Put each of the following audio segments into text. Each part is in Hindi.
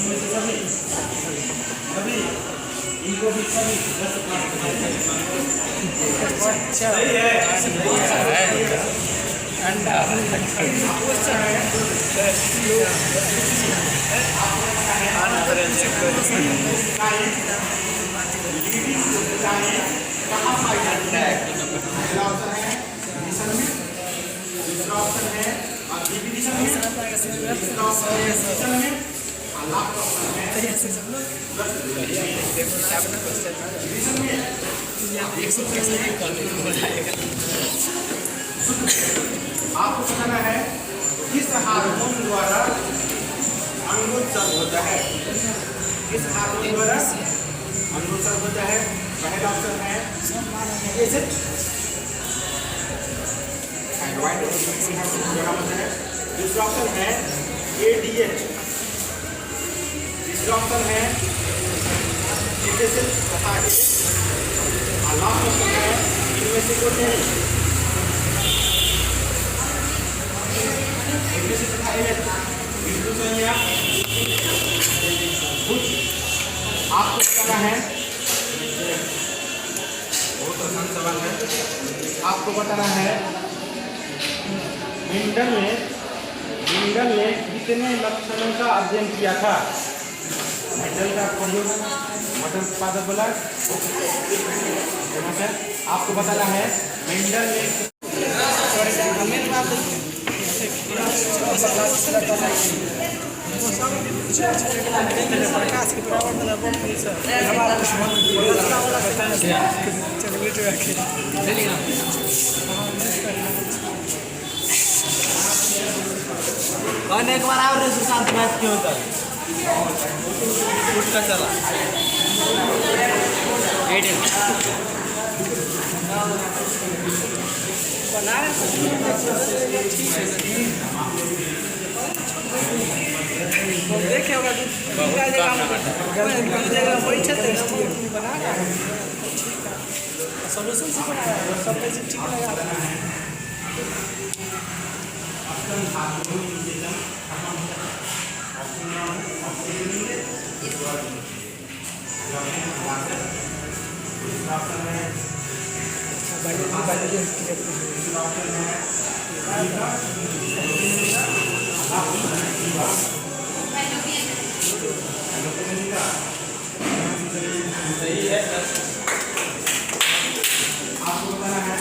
इनमें से सभी सभी इनको भी सभी 10 सही है अंडा दूसरा ऑप्शन है डिवीजन में, तीसरा ऑप्शन है डिवीजन में, और लास्ट ऑप्शन है डिवीजन में। आपको बताना है किस हार्मोन द्वारा अंगोत्सर्ग होता है, किस हार्मोन द्वारा अंगोत्सर्ग होता है। पहला ऑप्शन है एसिड, दूसरा ऑप्शन है ADH, तीसरा ऑप्शन है तथा और लास्ट ऑप्शन है इनमें से कोई नहीं, इनमें से तथा आपको बताना है, बहुत आसान सवाल है। आपको बताना है मेंडल ने कितने लक्षणों का अध्ययन किया था। मेंडल का प्रयोग मटर उत्पादक बोला। आपको बताना है मेंडल ने एक बार और सुशांत मैच क्यों होता है उठ का चला देखे होगा सोल्यूशन से बनाया सब ठीक लगा। सही है। आपको बताना है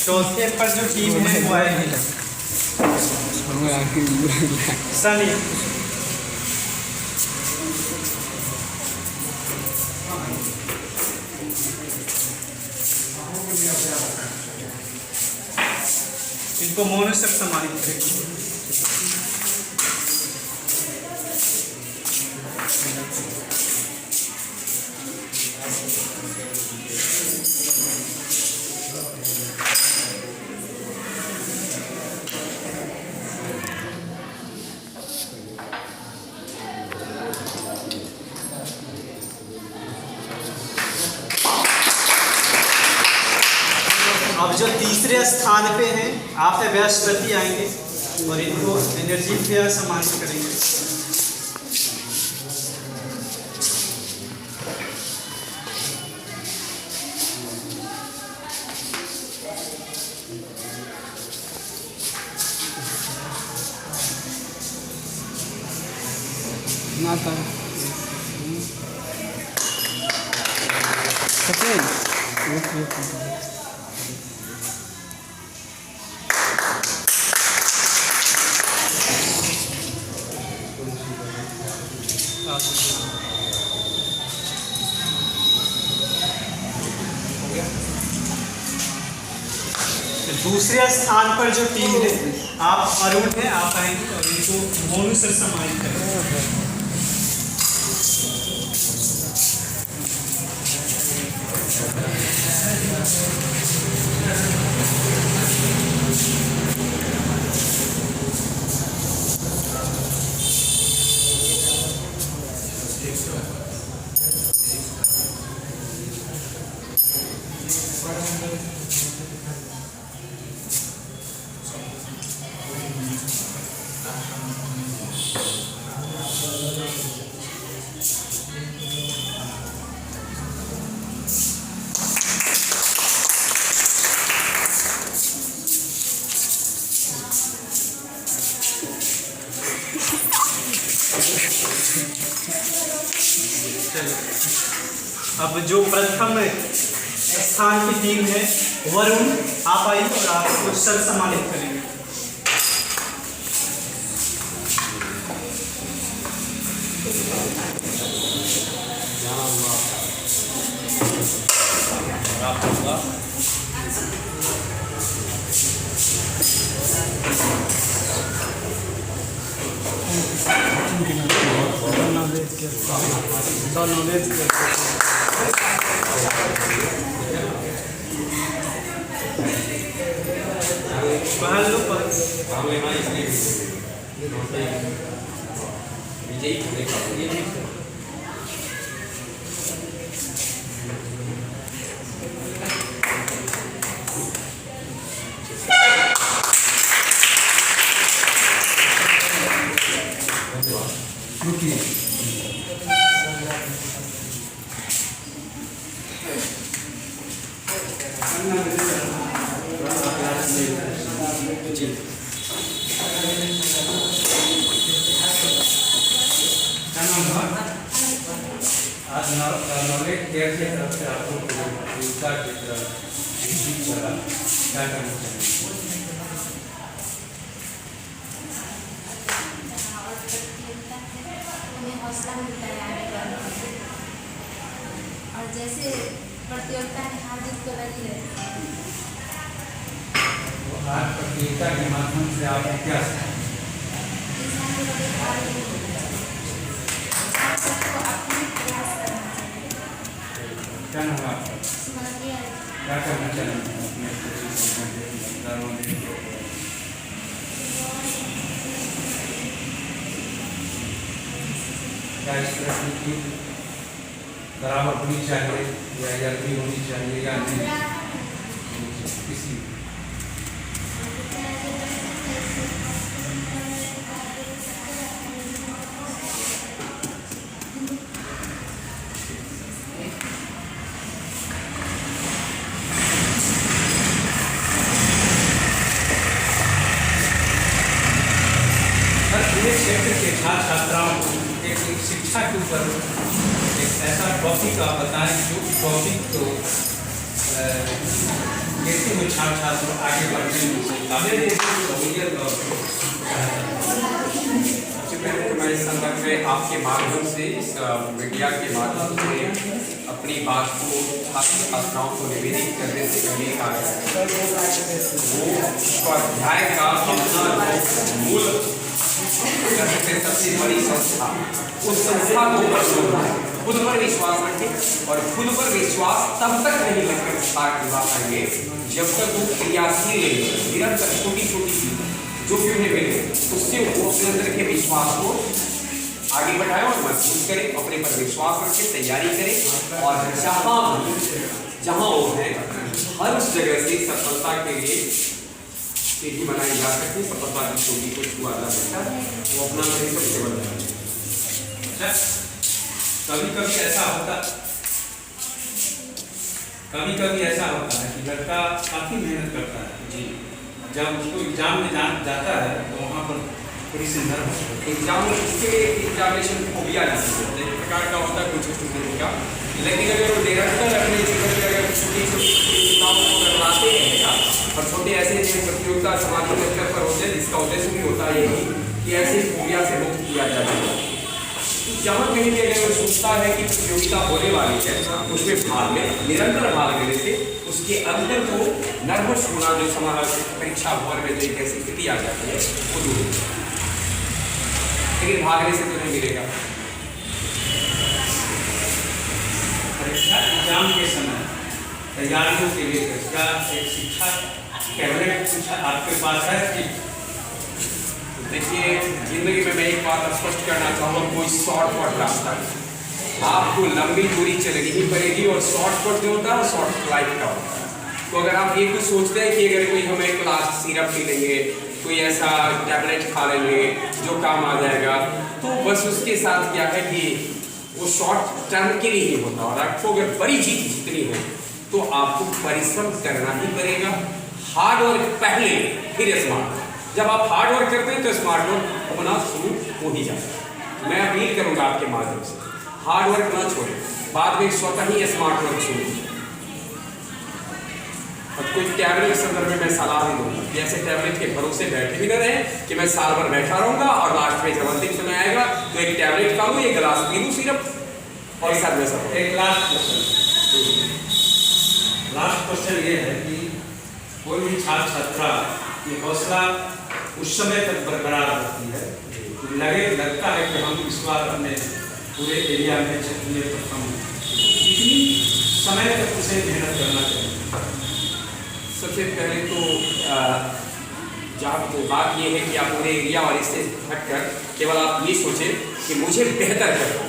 चौथे पर जो टीम है वो आएगी सनी। इनको मोनुसर सम्मानित करेंगे। अब जो तीसरे स्थान पे हैं आपसे बृहस्पति आएंगे और इनको एनर्जी फेयर सम्मानित करेंगे। दूसरे स्थान पर जो टीम है आप अरुण है, आप आएंगे और इनको बोनस से सम्मानित करेंगे। अब जो प्रथम स्थान की टीम है वरुण, आप आइए और आपको सर सम्मानित करेंगे। आज नॉलेज केयर की तरफ से आपको प्रतियोगिता की तरफ चला क्या करना चाहिए? हौसला मिलता है आगे बढ़ने में। और जैसे प्रतियोगिता में हार जीत तो लगी रहती है। आज प्रतियोगिता के माध्यम से आपने क्या सीखा? इंसान को कभी हार नहीं होनी चाहिए। आप सबको अपने प्रयास करना चाहिए। क्या नाम है आपका? समझिए क्या करना चाहिए अपने मतदारों ने? क्या इस तरह की बराबर होनी चाहिए या जल्दी होनी चाहिए या नहीं किसी क्षेत्र के छात्र छात्राओं को एक शिक्षा के ऊपर एक ऐसा टॉपिक आप बताएं जो टॉपिक तो कैसे वो छात्र छात्र आगे बढ़ने में सबसे पहले तो मैं इस संदर्भ में आपके माध्यम से इस मीडिया के माध्यम से अपनी बात को छात्र छात्राओं को निवेदित करने से पहले वो स्वाध्याय का अपना मूल सबसे बड़ी संस्था उस संस्था को खुद पर विश्वास रखें और खुद पर विश्वास तब तक नहीं रखा पाएंगे जब तक वो क्रियाशील निरंतर छोटी छोटी चीज जो भी उन्हें मिले उससे वो अपने अंदर के विश्वास को आगे बढ़ाए और मजबूत करें, अपने पर विश्वास रखें, तैयारी करें और जहाँ वो है हर उस जगह से सफलता के लिए सीढ़ी बनाई जा सकती है, सफलता की चोटी को छुआ जा सकता है, वो अपना सबसे बड़ा। कभी कभी ऐसा होता है कि लड़का काफी मेहनत करता है जी, जब उसको एग्जाम में जाता है तो वहाँ पर थोड़ी सी नर्वस एग्जाम इसके लिए एग्जामिनेशन फोबिया एक प्रकार का होता है कुछ स्टूडेंट का, लेकिन अगर वो निरंतर अपने जीवन में अगर छोटी छोटी प्रतियोगिताओं को करवाते रहेगा और छोटे ऐसे प्रतियोगिता सामाजिक स्तर पर होते हैं जिसका उद्देश्य भी होता है कि ऐसी फोबिया से मुक्त किया जाए। जहाँ कहीं भी अगर वो सोचता है कि प्रतियोगिता होने वाली है उसमें भाग ले, निरंतर भाग लेने से उसके अंदर को नर्वस होना जो समाज परीक्षा भवन में जो एक ऐसी स्थिति आ जाती है वो दूर हो जाती है, लेकिन भागने से तो नहीं मिलेगा। परीक्षा एग्जाम के समय तैयारियों के लिए क्या एक शिक्षा कैबिनेट कुछ आपके पास है कि? देखिए, जिंदगी में मैं एक बात स्पष्ट करना चाहूँगा, कोई शॉर्टकट रास्ता नहीं, आपको लंबी दूरी चलनी ही पड़ेगी और शॉर्टकट जो होता है शॉर्ट लाइफ का होता है। तो अगर आप ये कुछ सोचते हैं कि अगर कोई हमें क्लास सिरप पी लेंगे, कोई ऐसा टैबलेट खा लेंगे जो काम आ जाएगा, तो बस उसके साथ क्या है कि वो शॉर्ट टर्म के लिए ही होता है। और आपको अगर बड़ी जीत जीतनी है तो आपको परिश्रम करना ही पड़ेगा, हार्ड वर्क पहले फिर स्मार्ट। जब आप हार्ड वर्क करते हैं तो स्मार्ट वर्क होना शुरू हो ही जाता है। मैं अपील करूंगा आपके माध्यम से हार्ड वर्क ना छोड़ें बाद में स्वतः ही स्मार्ट वर्क शुरू हो। और कोई टैबलेट के संदर्भ में मैं सलाह नहीं दूंगा कि ऐसे टैबलेट के भरोसे बैठे भी न रहे कि मैं साल भर बैठा रहूंगा और लास्ट में जब अंतिम समय आएगा तो एक टैबलेट खा लूँ, एक गिलास पी लूँ सिर्फ और सर में सब। एक लास्ट क्वेश्चन ये है कि कोई भी छात्र छात्रा की हौसला उस समय तक बरकरार रहती है लगता है कि हम इस बार अपने पूरे एरिया में क्षेत्र में प्रथम, कितनी समय तक उसे मेहनत करना चाहिए? सबसे पहले तो जहाँ तो बात ये है कि आप पूरे एरिया और इससे हटकर केवल आप ये सोचें कि मुझे बेहतर करना है,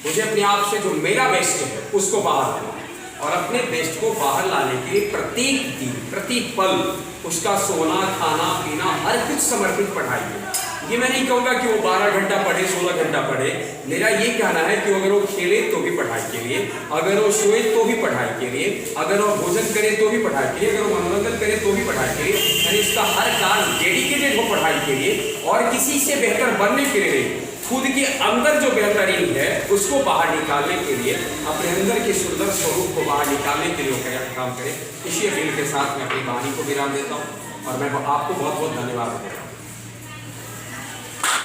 मुझे अपने आप से जो मेरा बेस्ट है उसको बाहर लाना और अपने बेस्ट को बाहर लाने के लिए प्रत्येक दिन प्रति पल उसका सोना खाना पीना हर कुछ समर्पित पढ़ाई है। ये मैं नहीं कहूँगा कि वो 12 घंटा पढ़े 16 घंटा पढ़े, मेरा ये कहना है कि अगर वो खेले तो भी पढ़ाई के लिए, अगर वो सोए तो भी पढ़ाई के लिए, अगर वो भोजन करे तो भी पढ़ाई के लिए, अगर वो मनोरंजन करे तो भी पढ़ाई के लिए, यानी इसका हर काम डेडिकेटेड हो पढ़ाई के लिए और किसी से बेहतर बनने के लिए नहीं, खुद के अंदर जो बेहतरीन है उसको बाहर निकालने के लिए, अपने अंदर के सुंदर स्वरूप को बाहर निकालने के लिए काम करें। इसी अपील के साथ मैं अपनी वाणी को विराम देता हूँ और मैं आपको बहुत बहुत धन्यवाद देता हूँ।